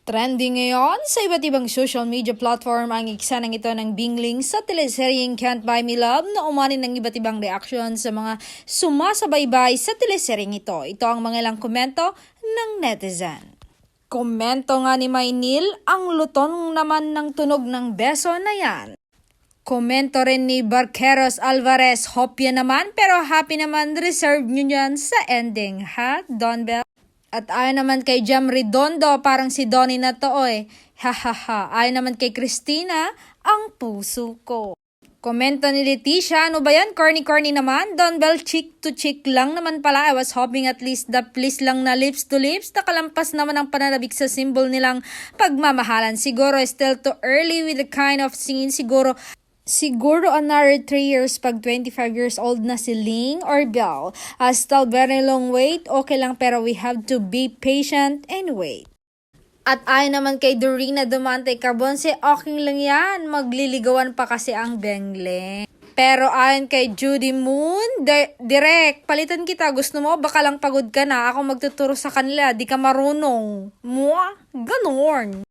Trending ngayon sa iba't ibang social media platform ang iksanang ito ng bingling sa teleseryeng Can't Buy Me Love na umani ng iba't ibang reaksyon sa mga sumasabaybay sa teleseryeng ito. Ito ang mga ilang komento ng netizen. Komento nga ni Maynil, ang lutong naman ng tunog ng beso na yan. Komento rin ni Barqueros Alvarez, hopya naman pero happy naman, reserve nyo yan sa ending ha, Don Bell? At ayon naman kay Jam Redondo, parang si Donnie na to hahaha. Ayon naman kay Christina, ang puso ko. Komento ni Leticia, ano ba yan? Corny naman. Don Bell, cheek to cheek lang naman pala. I was hoping at least the please lang na lips to lips. Nakalampas naman ang pananabik sa symbol nilang pagmamahalan. Siguro still too early with the kind of scene. Siguro another 3 years pag 25 years old na si Ling or Belle. Still very long wait, okay lang pero we have to be patient and wait. At ayon naman kay Dorina Dumante Carbonce, okay lang yan, magliligawan pa kasi ang Bengleng. Pero ayon kay Judy Moon, direct, palitan kita, gusto mo, baka lang pagod ka na, ako magtuturo sa kanila, di ka marunong. Ganon.